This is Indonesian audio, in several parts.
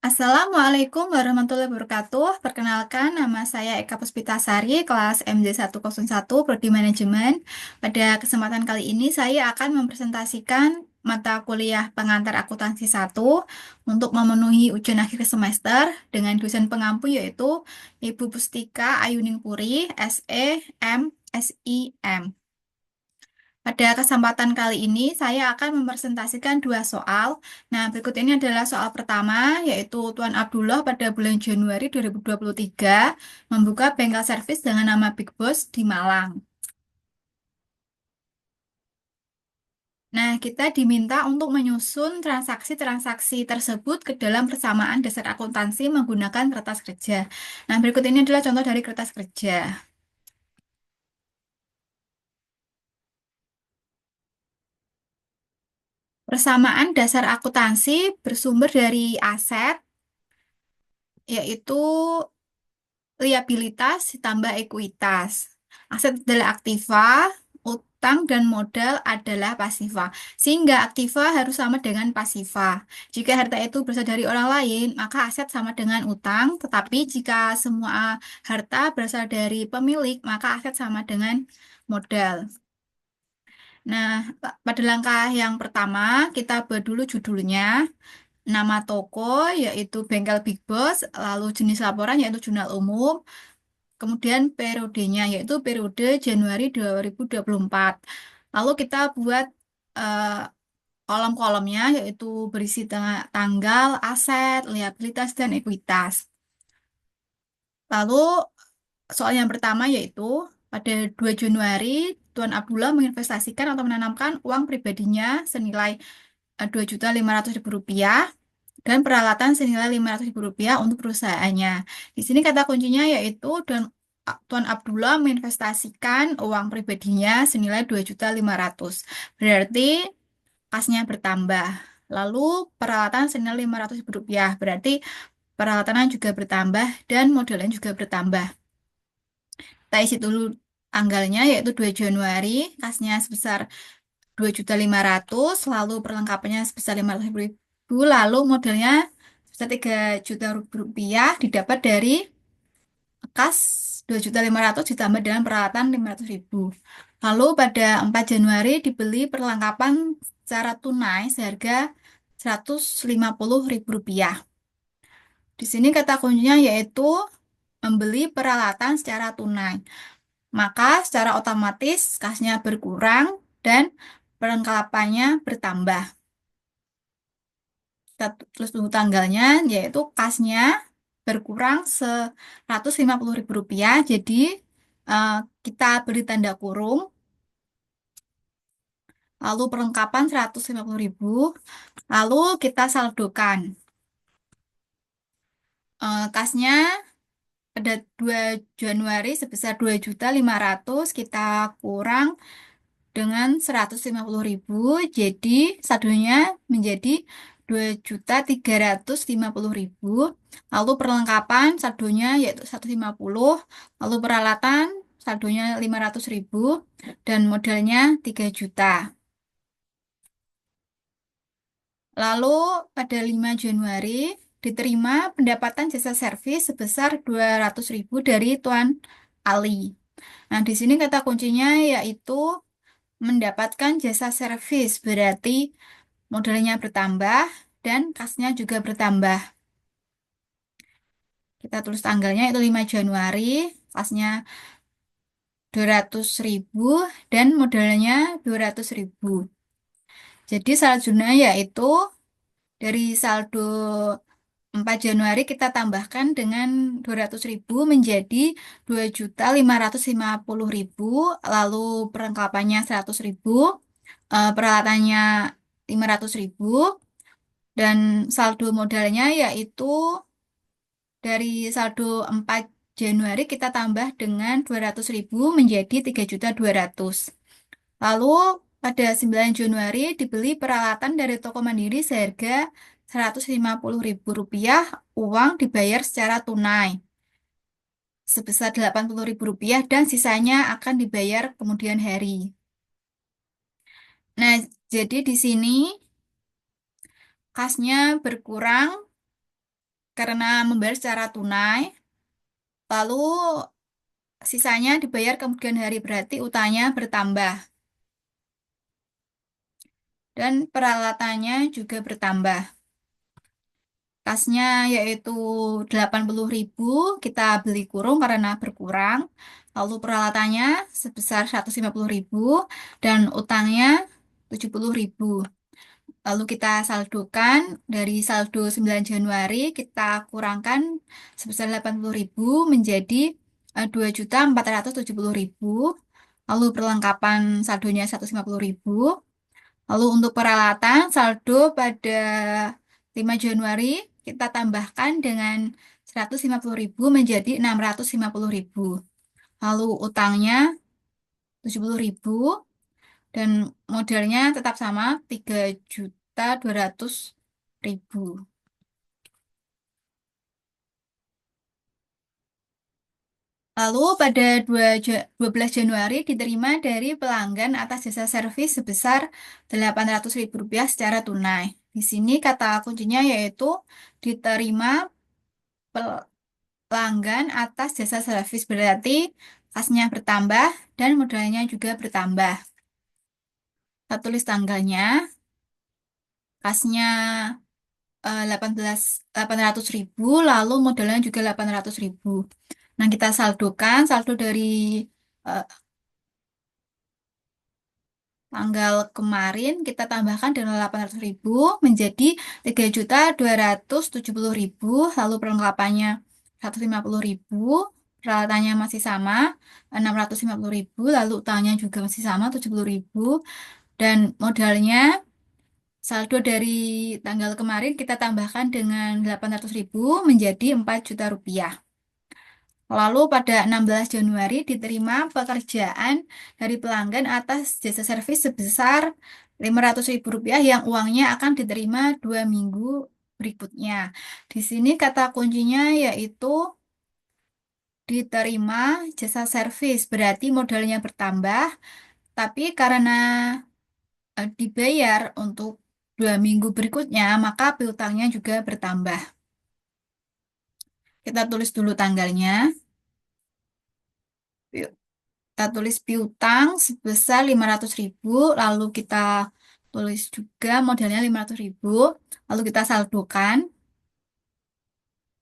Assalamualaikum warahmatullahi wabarakatuh. Perkenalkan, nama saya Eka Puspitasari, kelas MJ101, Prodi Manajemen. Pada kesempatan kali ini, saya akan mempresentasikan mata kuliah pengantar akuntansi 1 untuk memenuhi ujian akhir semester dengan dosen pengampu yaitu Ibu Pustika Ayuningpuri, SE, M, SIM. Pada kesempatan kali ini, saya akan mempresentasikan dua soal. Nah, berikut ini adalah soal pertama, yaitu Tuan Abdullah pada bulan Januari 2023 membuka bengkel servis dengan nama Big Boss di Malang. Nah, kita diminta untuk menyusun transaksi-transaksi tersebut ke dalam persamaan dasar akuntansi menggunakan kertas kerja. Nah, berikut ini adalah contoh dari kertas kerja. Persamaan dasar akuntansi bersumber dari aset, yaitu liabilitas ditambah ekuitas. Aset adalah aktiva, utang dan modal adalah pasiva. Sehingga aktiva harus sama dengan pasiva. Jika harta itu berasal dari orang lain, maka aset sama dengan utang. Tetapi jika semua harta berasal dari pemilik, maka aset sama dengan modal. Nah, pada langkah yang pertama, kita buat dulu judulnya. Nama toko yaitu Bengkel Big Boss, lalu jenis laporan yaitu jurnal umum, kemudian periodenya yaitu periode Januari 2024. Lalu kita buat eh, kolom-kolomnya yaitu berisi tanggal, aset, liabilitas, dan ekuitas. Lalu soal yang pertama yaitu pada 2 Januari Tuan Abdullah menginvestasikan atau menanamkan uang pribadinya senilai 2.500.000 rupiah dan peralatan senilai 500 ribu rupiah untuk perusahaannya. Di sini kata kuncinya yaitu Tuan Abdullah menginvestasikan uang pribadinya senilai 2.500.000. Berarti kasnya bertambah. Lalu peralatan senilai 500 ribu rupiah. Berarti peralatannya juga bertambah dan modalnya juga bertambah. Kita isi dulu tanggalnya yaitu 2 Januari, kasnya sebesar 2.500.000, lalu perlengkapannya sebesar 500 ribu, lalu modelnya sebesar 3 juta rupiah didapat dari kas 2.500.000 ditambah dengan peralatan 500 ribu. Lalu pada 4 Januari dibeli perlengkapan secara tunai seharga 150 ribu rupiah. Di sini kata kuncinya yaitu membeli peralatan secara tunai. Maka secara otomatis kasnya berkurang dan perlengkapannya bertambah. Kita tulis dulu tanggalnya, yaitu kasnya berkurang 150 ribu rupiah. Jadi eh, kita beri tanda kurung, lalu perlengkapan 150 ribu, lalu kita saldokan. Kasnya pada 2 Januari sebesar 2.500.000 kita kurang dengan 150 ribu, jadi saldonya menjadi 2.350.000. Lalu perlengkapan saldonya yaitu 150, lalu peralatan saldonya 500 ribu, dan modalnya 3 juta. Lalu pada 5 Januari diterima pendapatan jasa servis sebesar 200 ribu dari Tuan Ali. Nah, di sini kata kuncinya yaitu mendapatkan jasa servis, berarti modalnya bertambah dan kasnya juga bertambah. Kita tulis tanggalnya itu 5 Januari, kasnya 200 ribu dan modalnya 200 ribu. Jadi saldonya yaitu dari saldo 4 Januari kita tambahkan dengan 200 ribu menjadi 2.550.000, lalu perlengkapannya 100 ribu, peralatannya 500 ribu, dan saldo modalnya yaitu dari saldo 4 Januari kita tambah dengan 200 ribu menjadi 3.200.000. Lalu pada 9 Januari dibeli peralatan dari toko Mandiri seharga 150 ribu rupiah, uang dibayar secara tunai sebesar 80 ribu rupiah dan sisanya akan dibayar kemudian hari. Nah, jadi di sini kasnya berkurang karena membayar secara tunai, lalu sisanya dibayar kemudian hari, berarti utangnya bertambah dan peralatannya juga bertambah. Kasnya yaitu 80.000 kita beli kurung karena berkurang. Lalu peralatannya sebesar 150.000 dan utangnya 70.000. Lalu kita saldokan dari saldo 9 Januari kita kurangkan sebesar 80.000 menjadi 2.470.000. Lalu perlengkapan saldonya 150.000. Lalu untuk peralatan saldo pada 5 Januari kita tambahkan dengan 150.000 menjadi 650.000. Lalu utangnya 70.000 dan modalnya tetap sama 3.200.000. Lalu pada 12 Januari diterima dari pelanggan atas jasa servis sebesar Rp800.000 secara tunai. Di sini kata kuncinya yaitu diterima pelanggan atas jasa servis, berarti kasnya bertambah dan modalnya juga bertambah. Kita tulis tanggalnya, kasnya 800.000, lalu modalnya juga 800.000. Nah, kita saldokan saldo dari eh, tanggal kemarin kita tambahkan dengan 800.000 menjadi 3.270.000, lalu perlengkapannya 150.000, peralatannya masih sama 650.000, lalu utangnya juga masih sama 70.000 dan modalnya saldo dari tanggal kemarin kita tambahkan dengan 800.000 menjadi 4 juta rupiah. Lalu pada 16 Januari diterima pekerjaan dari pelanggan atas jasa servis sebesar Rp500.000 yang uangnya akan diterima 2 minggu berikutnya. Di sini kata kuncinya yaitu diterima jasa servis, berarti modalnya bertambah, tapi karena dibayar untuk 2 minggu berikutnya, maka piutangnya juga bertambah. Kita tulis dulu tanggalnya. Kita tulis piutang sebesar 500.000, lalu kita tulis juga modalnya 500.000, lalu kita saldokan.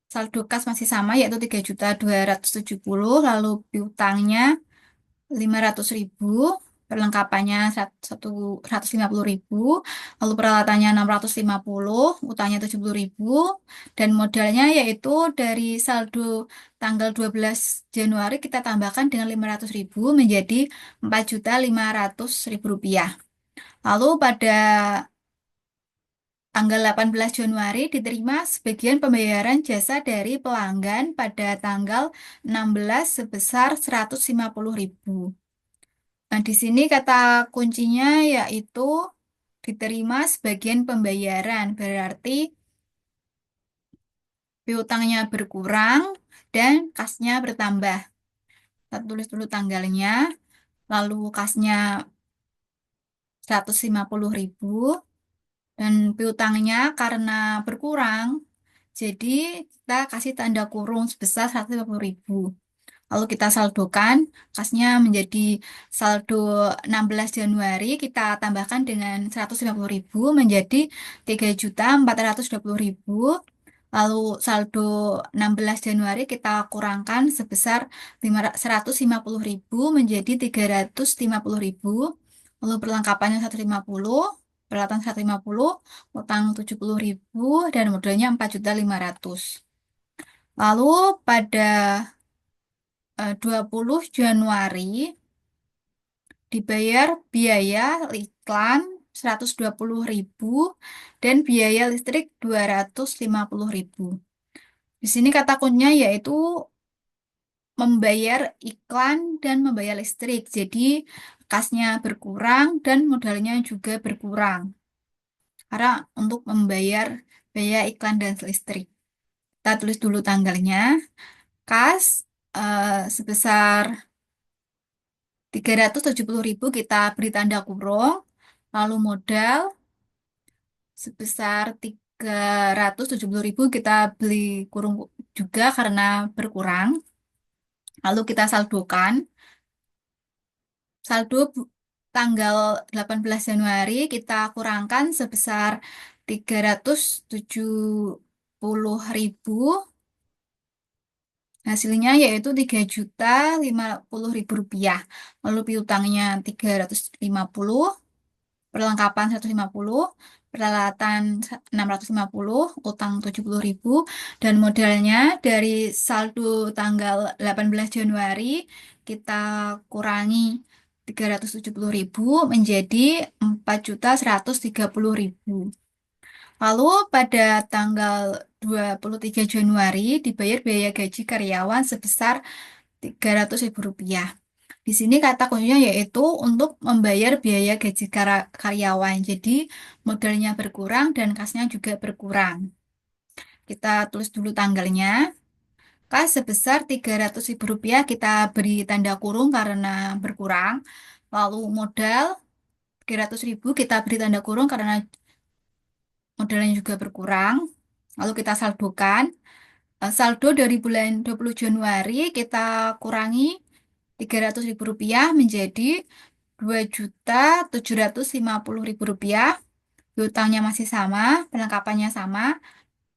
Saldo kas masih sama yaitu 3.270, lalu piutangnya 500.000, perlengkapannya 150.000, lalu peralatannya 650, utangnya 70.000, dan modalnya yaitu dari saldo tanggal 12 Januari kita tambahkan dengan 500.000 menjadi 4.500.000 rupiah. Lalu pada tanggal 18 Januari diterima sebagian pembayaran jasa dari pelanggan pada tanggal 16 sebesar 150.000. Nah, di sini kata kuncinya yaitu diterima sebagian pembayaran, berarti piutangnya berkurang dan kasnya bertambah. Kita tulis dulu tanggalnya, lalu kasnya 150.000 dan piutangnya karena berkurang, jadi kita kasih tanda kurung sebesar 150.000. Lalu kita saldokan, kasnya menjadi saldo 16 Januari, kita tambahkan dengan 150.000 menjadi 3.420.000. Lalu saldo 16 Januari kita kurangkan sebesar 150.000 menjadi 350.000. Lalu perlengkapannya 150, peralatan 150, utang 70.000 dan modalnya 4.500.000. Lalu pada 20 Januari dibayar biaya iklan 120.000 dan biaya listrik 250.000. Di sini kata kuncinya yaitu membayar iklan dan membayar listrik. Jadi kasnya berkurang dan modalnya juga berkurang. Karena untuk membayar biaya iklan dan listrik. Kita tulis dulu tanggalnya. Kas sebesar 370.000 kita beri tanda kurung, lalu modal sebesar 370.000 kita beli kurung juga karena berkurang. Lalu kita saldokan. Saldo tanggal 18 Januari kita kurangkan sebesar 370.000. Hasilnya yaitu 3.050.000 rupiah. Lalu piutangnya 350, perlengkapan 150, peralatan 650, utang 70.000, dan modalnya dari saldo tanggal 18 Januari kita kurangi 370.000 menjadi 4.130.000. Lalu pada tanggal 23 Januari dibayar biaya gaji karyawan sebesar 300.000 rupiah. Di sini kata kuncinya yaitu untuk membayar biaya gaji karyawan. Jadi modalnya berkurang dan kasnya juga berkurang. Kita tulis dulu tanggalnya. Kas sebesar 300.000 rupiah kita beri tanda kurung karena berkurang. Lalu modal 300.000 kita beri tanda kurung karena modalnya juga berkurang. Lalu kita saldokan. Saldo dari bulan 20 Januari kita kurangi 300.000 rupiah menjadi 2.750.000 rupiah. Utangnya masih sama, perlengkapannya sama,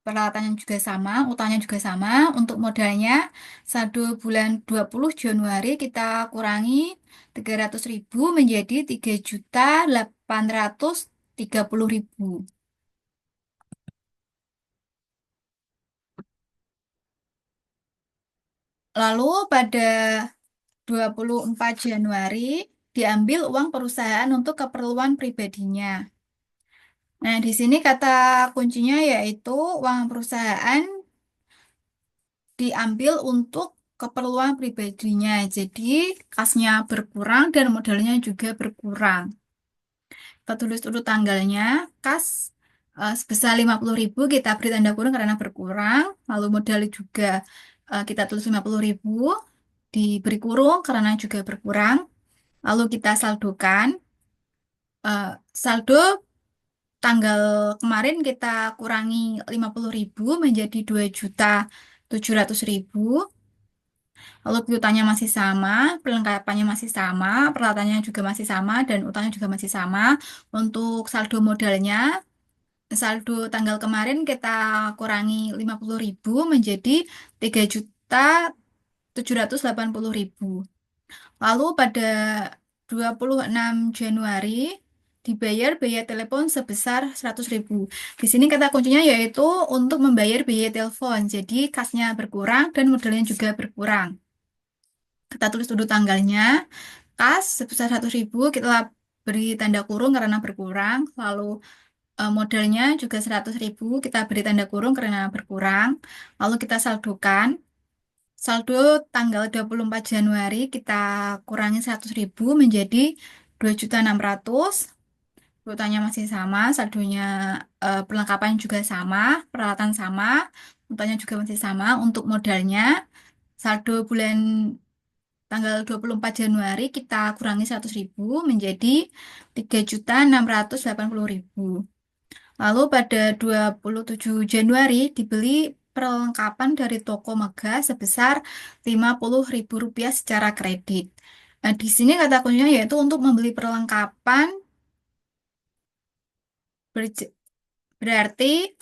peralatannya juga sama, utangnya juga sama. Untuk modalnya, saldo bulan 20 Januari kita kurangi 300.000 menjadi 3.830.000. Lalu pada 24 Januari diambil uang perusahaan untuk keperluan pribadinya. Nah, di sini kata kuncinya yaitu uang perusahaan diambil untuk keperluan pribadinya. Jadi, kasnya berkurang dan modalnya juga berkurang. Kita tulis dulu tanggalnya. Kas sebesar 50.000 kita beri tanda kurung karena berkurang. Lalu modal juga kita tulis 50.000 diberi kurung karena juga berkurang. Lalu kita saldokan. Saldo tanggal kemarin kita kurangi 50.000 menjadi 2.700.000. Lalu piutangnya masih sama, perlengkapannya masih sama, peralatannya juga masih sama, dan utangnya juga masih sama. Untuk saldo modalnya, saldo tanggal kemarin kita kurangi 50.000 menjadi 3.780.000. Lalu pada 26 Januari dibayar biaya telepon sebesar 100.000. Di sini kata kuncinya yaitu untuk membayar biaya telepon. Jadi kasnya berkurang dan modalnya juga berkurang. Kita tulis dulu tanggalnya. Kas sebesar 100.000 kita beri tanda kurung karena berkurang. Lalu modalnya juga 100.000 kita beri tanda kurung karena berkurang. Lalu kita saldokan. Saldo tanggal 24 Januari kita kurangi 100.000 menjadi 2.600.000. Kuotanya masih sama, saldonya perlengkapan juga sama, peralatan sama, utangnya juga masih sama. Untuk modalnya, saldo bulan tanggal 24 Januari kita kurangi 100.000 menjadi 3.680.000. Lalu pada 27 Januari dibeli perlengkapan dari toko Mega sebesar 50.000 rupiah secara kredit. Nah, di sini kata kuncinya yaitu untuk membeli perlengkapan berj- berarti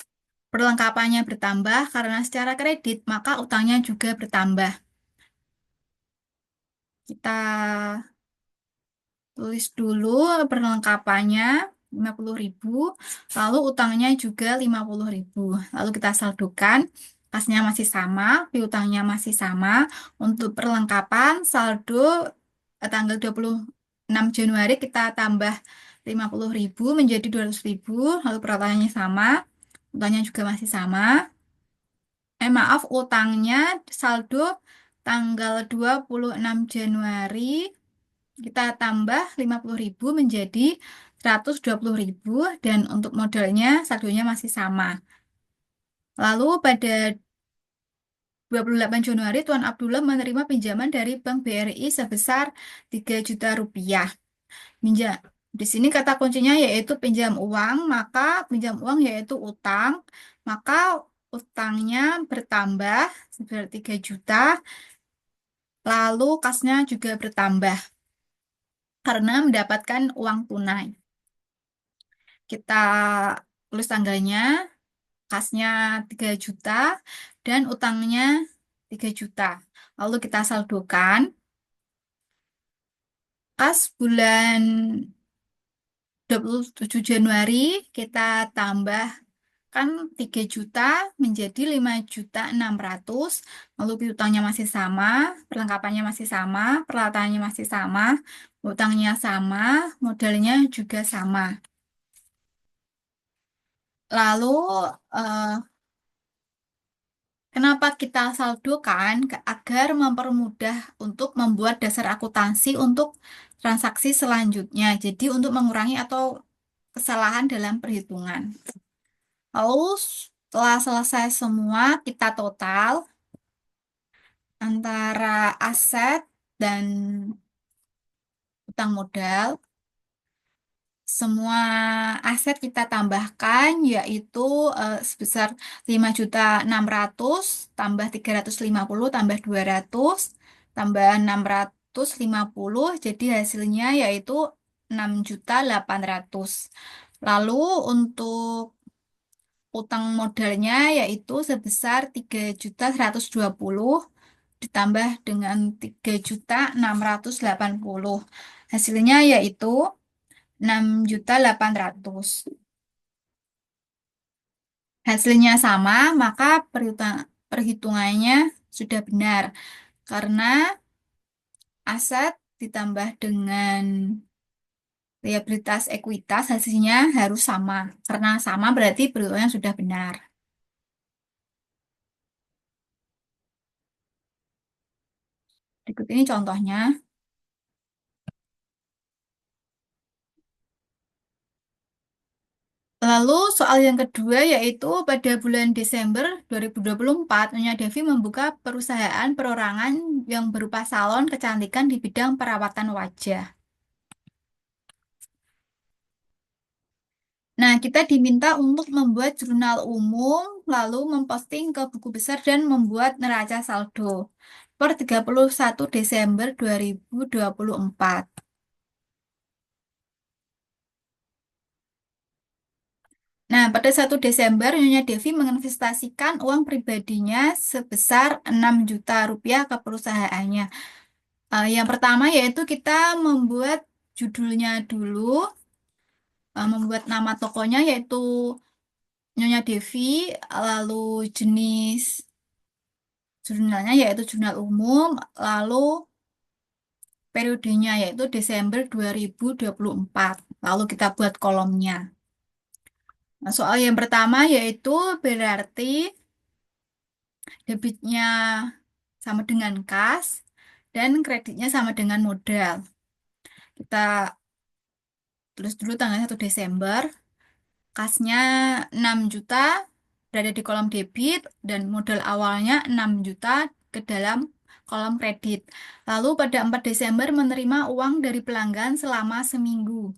perlengkapannya bertambah karena secara kredit maka utangnya juga bertambah. Kita tulis dulu perlengkapannya 50.000, lalu utangnya juga 50.000. Lalu kita saldokan, kasnya masih sama, piutangnya masih sama. Untuk perlengkapan saldo tanggal 26 Januari kita tambah 50.000 menjadi 200.000, lalu peralatannya sama, utangnya juga masih sama. Maaf, utangnya saldo tanggal 26 Januari kita tambah 50.000 menjadi 120.000 dan untuk modalnya saldonya masih sama. Lalu pada 28 Januari Tuan Abdullah menerima pinjaman dari Bank BRI sebesar 3 juta rupiah. Di sini kata kuncinya yaitu pinjam uang, maka pinjam uang yaitu utang, maka utangnya bertambah sebesar 3 juta, lalu kasnya juga bertambah karena mendapatkan uang tunai. Kita tulis tanggalnya, kasnya 3 juta, dan utangnya 3 juta. Lalu kita saldokan, kas bulan 27 Januari kita tambahkan 3 juta menjadi 5.600.000. Lalu piutangnya masih sama, perlengkapannya masih sama, peralatannya masih sama, utangnya sama, modalnya juga sama. Lalu eh, kenapa kita saldokan? Agar mempermudah untuk membuat dasar akuntansi untuk transaksi selanjutnya. Jadi untuk mengurangi atau kesalahan dalam perhitungan. Lalu setelah selesai semua, kita total antara aset dan utang modal. Semua aset kita tambahkan yaitu sebesar 5.600.000 tambah 350 tambah 200 tambah 650, jadi hasilnya yaitu 6.800.000. Lalu untuk utang modalnya yaitu sebesar 3.120 ditambah dengan 3.680. Hasilnya yaitu 6.800.000. Hasilnya sama, maka perhitungannya sudah benar. Karena aset ditambah dengan liabilitas ekuitas hasilnya harus sama. Karena sama berarti perhitungannya sudah benar. Berikut ini contohnya. Lalu soal yang kedua yaitu pada bulan Desember 2024, Nyonya Devi membuka perusahaan perorangan yang berupa salon kecantikan di bidang perawatan wajah. Nah, kita diminta untuk membuat jurnal umum, lalu memposting ke buku besar dan membuat neraca saldo per 31 Desember 2024. Nah, pada 1 Desember, Nyonya Devi menginvestasikan uang pribadinya sebesar 6 juta rupiah ke perusahaannya. Yang pertama yaitu kita membuat judulnya dulu, membuat nama tokonya yaitu Nyonya Devi, lalu jenis jurnalnya yaitu jurnal umum, lalu periodenya yaitu Desember 2024. Lalu kita buat kolomnya. Nah, soal yang pertama yaitu berarti debitnya sama dengan kas dan kreditnya sama dengan modal. Kita tulis dulu tanggal 1 Desember. Kasnya 6 juta berada di kolom debit dan modal awalnya 6 juta ke dalam kolom kredit. Lalu pada 4 Desember menerima uang dari pelanggan selama seminggu.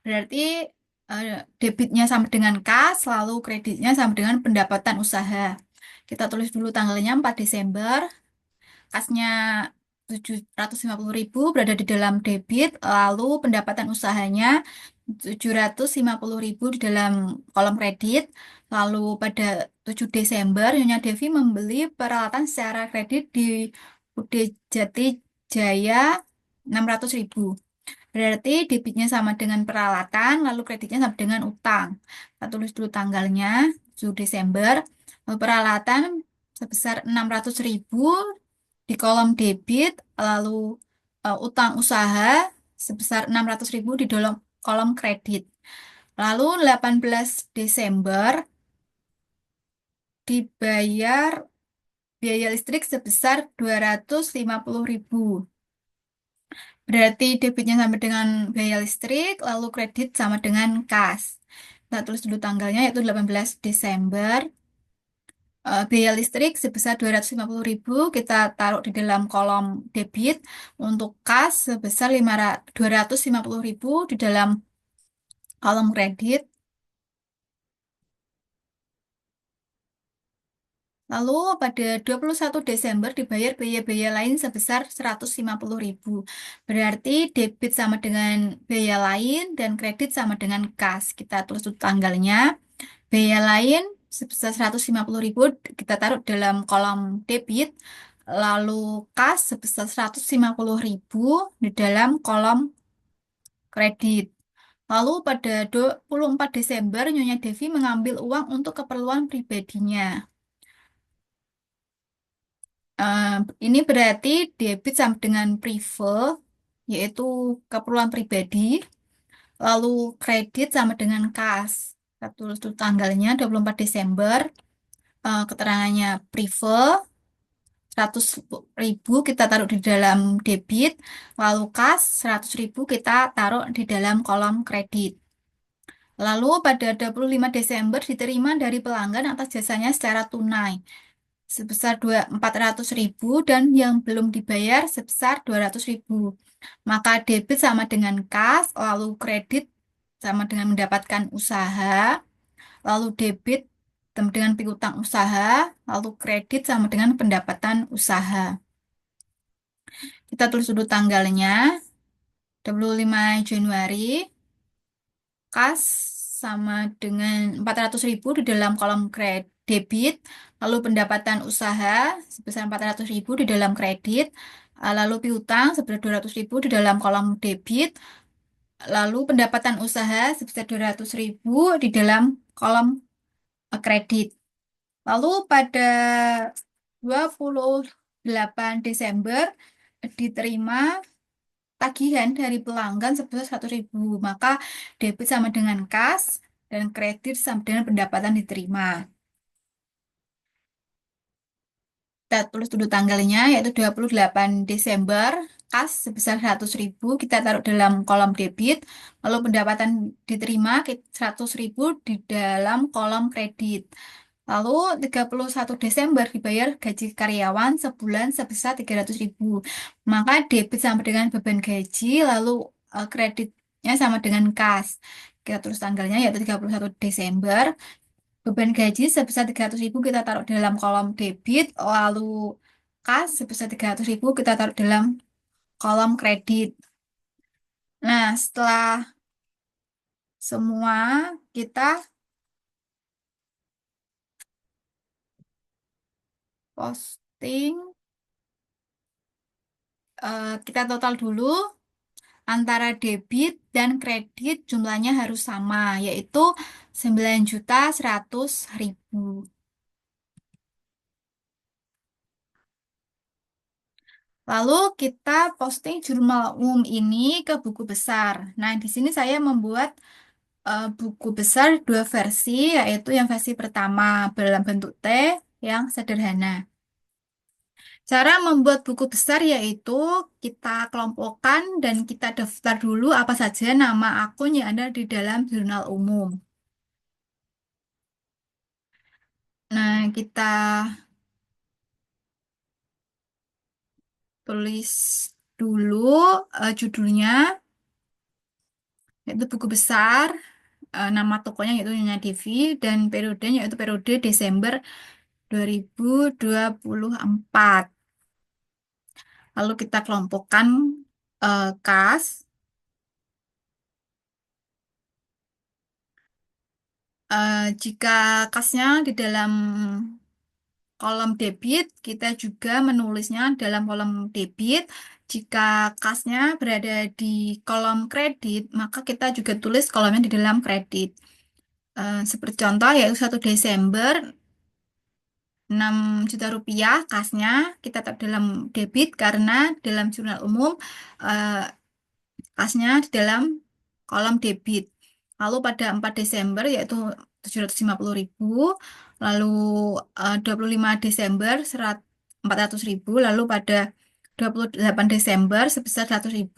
Berarti debitnya sama dengan kas, lalu kreditnya sama dengan pendapatan usaha. Kita tulis dulu tanggalnya 4 Desember. Kasnya 750.000 berada di dalam debit, lalu pendapatan usahanya 750.000 di dalam kolom kredit. Lalu pada 7 Desember, Nyonya Devi membeli peralatan secara kredit di Bude Jati Jaya 600.000. Berarti debitnya sama dengan peralatan, lalu kreditnya sama dengan utang. Kita tulis dulu tanggalnya, 7 Desember. Lalu peralatan sebesar 600.000 di kolom debit, lalu utang usaha sebesar 600.000 di dalam kolom kredit. Lalu 18 Desember dibayar biaya listrik sebesar 250.000. Berarti debitnya sama dengan biaya listrik, lalu kredit sama dengan kas. Kita tulis dulu tanggalnya yaitu 18 Desember. Biaya listrik sebesar 250.000 kita taruh di dalam kolom debit. Untuk kas sebesar 250.000 di dalam kolom kredit. Lalu pada 21 Desember dibayar biaya-biaya lain sebesar 150.000. Berarti debit sama dengan biaya lain dan kredit sama dengan kas. Kita tulis dulu tanggalnya. Biaya lain sebesar 150.000 kita taruh dalam kolom debit. Lalu kas sebesar 150.000 di dalam kolom kredit. Lalu pada 24 Desember Nyonya Devi mengambil uang untuk keperluan pribadinya. Eh, ini berarti debit sama dengan prive, yaitu keperluan pribadi. Lalu kredit sama dengan kas. Kita tulis dulu tanggalnya 24 Desember. Keterangannya prive, 100.000 kita taruh di dalam debit. Lalu kas, 100.000 kita taruh di dalam kolom kredit. Lalu pada 25 Desember diterima dari pelanggan atas jasanya secara tunai sebesar 400.000 dan yang belum dibayar sebesar 200.000. Maka debit sama dengan kas, lalu kredit sama dengan mendapatkan usaha, lalu debit sama dengan piutang usaha, lalu kredit sama dengan pendapatan usaha. Kita tulis dulu tanggalnya, 25 Januari. Kas sama dengan 400.000 di dalam kolom kredit debit, lalu pendapatan usaha sebesar 400.000 di dalam kredit, lalu piutang sebesar 200.000 di dalam kolom debit, lalu pendapatan usaha sebesar 200.000 di dalam kolom kredit. Lalu pada 28 Desember diterima tagihan dari pelanggan sebesar 100.000, maka debit sama dengan kas dan kredit sama dengan pendapatan diterima. Kita tulis dulu tanggalnya, yaitu 28 Desember, kas sebesar 100.000, kita taruh dalam kolom debit, lalu pendapatan diterima 100.000 di dalam kolom kredit. Lalu 31 Desember dibayar gaji karyawan sebulan sebesar 300.000. Maka debit sama dengan beban gaji, lalu kreditnya sama dengan kas. Kita tulis tanggalnya yaitu 31 Desember. Beban gaji sebesar 300.000 kita taruh dalam kolom debit, lalu kas sebesar 300.000 kita taruh dalam kolom kredit. Nah, setelah semua kita posting, kita total dulu antara debit dan kredit jumlahnya harus sama, yaitu 9.100.000. Lalu kita posting jurnal umum ini ke buku besar. Nah, di sini saya membuat buku besar dua versi, yaitu yang versi pertama dalam bentuk T yang sederhana. Cara membuat buku besar yaitu kita kelompokkan dan kita daftar dulu apa saja nama akun yang ada di dalam jurnal umum. Nah, kita tulis dulu judulnya, yaitu buku besar, nama tokonya yaitu Nyonya Devi, dan periodenya yaitu periode Desember 2024. Lalu kita kelompokkan kas. Jika kasnya di dalam kolom debit, kita juga menulisnya dalam kolom debit. Jika kasnya berada di kolom kredit, maka kita juga tulis kolomnya di dalam kredit. Seperti contoh, yaitu 1 Desember, 6 juta rupiah kasnya kita taruh dalam debit karena dalam jurnal umum eh, kasnya di dalam kolom debit. Lalu pada 4 Desember yaitu 750.000, lalu 25 Desember 400.000, lalu pada 28 Desember sebesar 100.000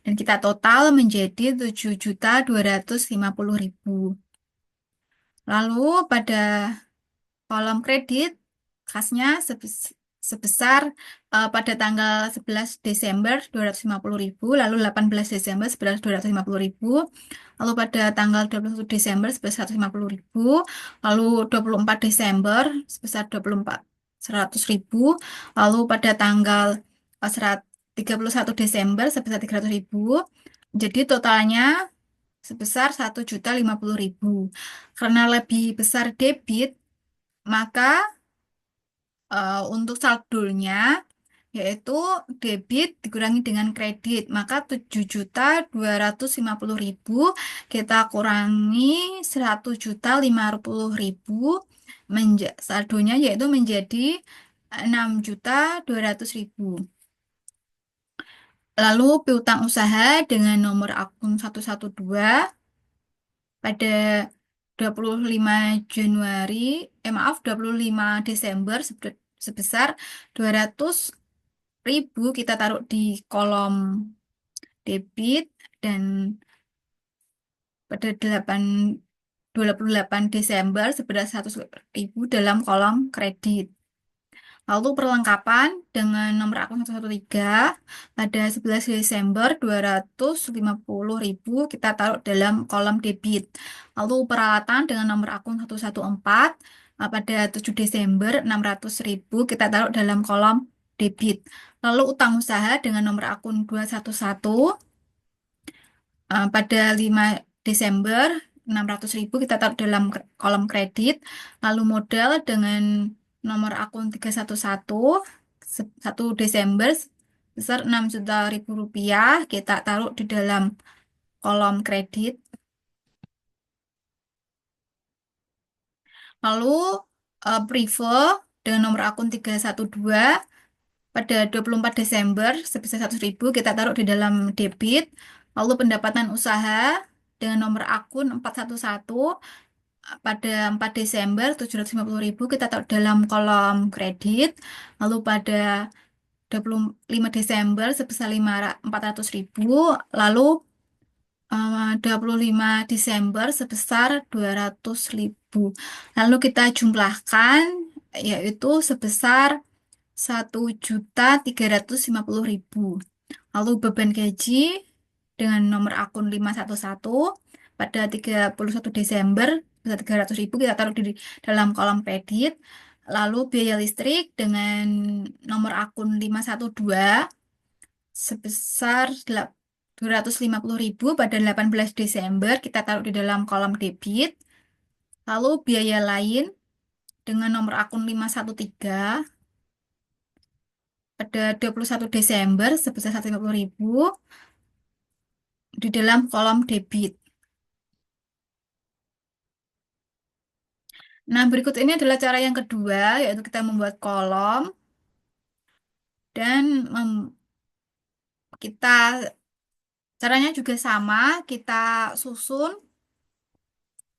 dan kita total menjadi 7.250.000. Lalu pada Kolom kredit khasnya sebesar pada tanggal 11 Desember 250.000, lalu 18 Desember sebesar 250.000, lalu pada tanggal 21 Desember sebesar 150.000, lalu 24 Desember sebesar 100.000, lalu pada tanggal 31 Desember sebesar 300.000. Jadi totalnya sebesar 1.050.000. Karena lebih besar debit, maka untuk saldonya yaitu debit dikurangi dengan kredit, maka 7.250.000 kita kurangi 100.050.000, saldonya yaitu menjadi 6.200.000. Lalu piutang usaha dengan nomor akun 112 pada 25 Januari, maaf, 25 Desember sebesar 200.000 kita taruh di kolom debit, dan pada 28 Desember sebesar 100.000 dalam kolom kredit. Lalu perlengkapan dengan nomor akun 113 pada 11 Desember 250.000 kita taruh dalam kolom debit. Lalu peralatan dengan nomor akun 114 pada 7 Desember 600.000 kita taruh dalam kolom debit. Lalu utang usaha dengan nomor akun 211 pada 5 Desember 600.000 kita taruh dalam kolom kredit. Lalu modal dengan nomor akun 311 1 Desember besar 6 juta rupiah kita taruh di dalam kolom kredit. Lalu Privo dengan nomor akun 312 pada 24 Desember sebesar 100.000 kita taruh di dalam debit. Lalu pendapatan usaha dengan nomor akun 411 pada 4 Desember 750.000 kita taruh dalam kolom kredit. Lalu pada 25 Desember sebesar 400.000. Lalu 25 Desember sebesar 200.000. Lalu kita jumlahkan yaitu sebesar 1.350.000. Lalu beban gaji dengan nomor akun 511 pada 31 Desember sebesar 300.000 kita taruh di dalam kolom kredit. Lalu biaya listrik dengan nomor akun 512 sebesar 250.000 pada 18 Desember kita taruh di dalam kolom debit. Lalu biaya lain dengan nomor akun 513 pada 21 Desember sebesar 150.000 di dalam kolom debit. Nah, berikut ini adalah cara yang kedua, yaitu kita membuat kolom dan kita caranya juga sama, kita susun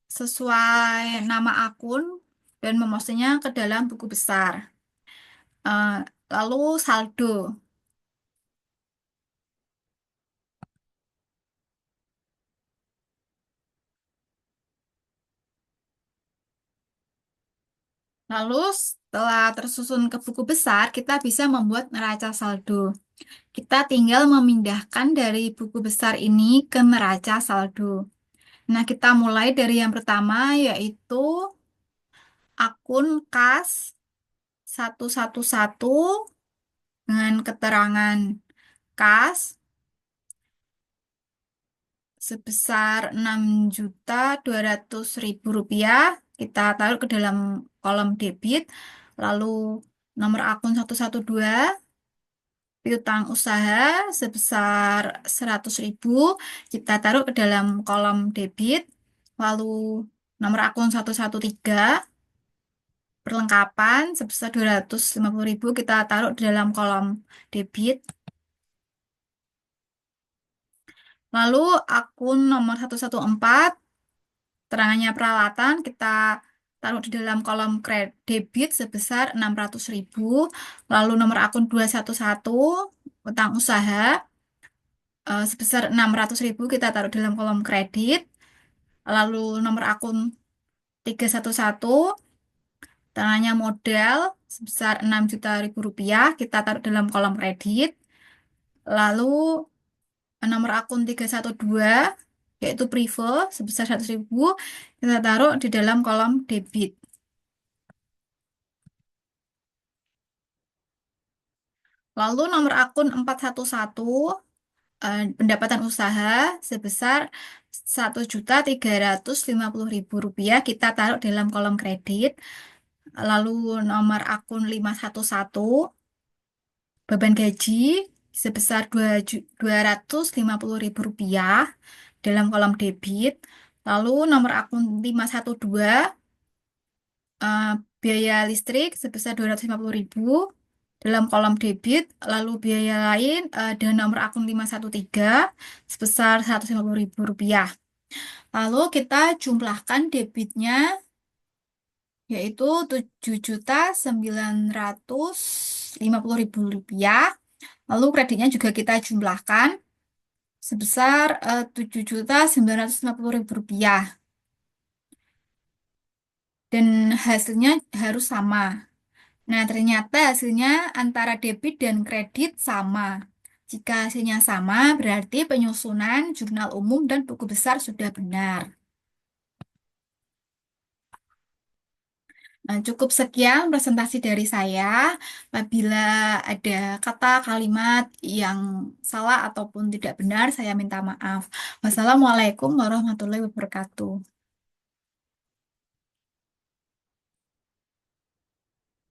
sesuai nama akun dan memostnya ke dalam buku besar. Eh, Lalu saldo. Lalu setelah tersusun ke buku besar, kita bisa membuat neraca saldo. Kita tinggal memindahkan dari buku besar ini ke neraca saldo. Nah, kita mulai dari yang pertama, yaitu akun kas 111 dengan keterangan kas sebesar 6.200.000 rupiah. Kita taruh ke dalam kolom debit. Lalu nomor akun 112 piutang usaha sebesar 100.000 kita taruh ke dalam kolom debit. Lalu nomor akun 113 perlengkapan sebesar 250.000 kita taruh di dalam kolom debit. Lalu akun nomor 114 terangannya peralatan kita taruh di dalam kolom debit sebesar 600.000. Lalu nomor akun 211 utang usaha sebesar 600.000 kita taruh dalam kolom kredit. Lalu nomor akun 311 Tanahnya modal sebesar 6 juta rupiah, kita taruh dalam kolom kredit. Lalu nomor akun 312 yaitu Privo sebesar 100.000, kita taruh di dalam kolom debit. Lalu nomor akun 411 pendapatan usaha sebesar 1.350.000 rupiah, kita taruh dalam kolom kredit. Lalu nomor akun 511 beban gaji sebesar 250.000 rupiah dalam kolom debit. Lalu nomor akun 512 eh, biaya listrik sebesar 250.000 dalam kolom debit. Lalu biaya lain dengan nomor akun 513 sebesar 150.000 rupiah. Lalu kita jumlahkan debitnya yaitu 7.950.000 rupiah. Lalu kreditnya juga kita jumlahkan sebesar 7.950.000 rupiah. Dan hasilnya harus sama. Nah, ternyata hasilnya antara debit dan kredit sama. Jika hasilnya sama, berarti penyusunan jurnal umum dan buku besar sudah benar. Nah, cukup sekian presentasi dari saya. Apabila ada kata kalimat yang salah ataupun tidak benar, saya minta maaf. Wassalamualaikum warahmatullahi wabarakatuh.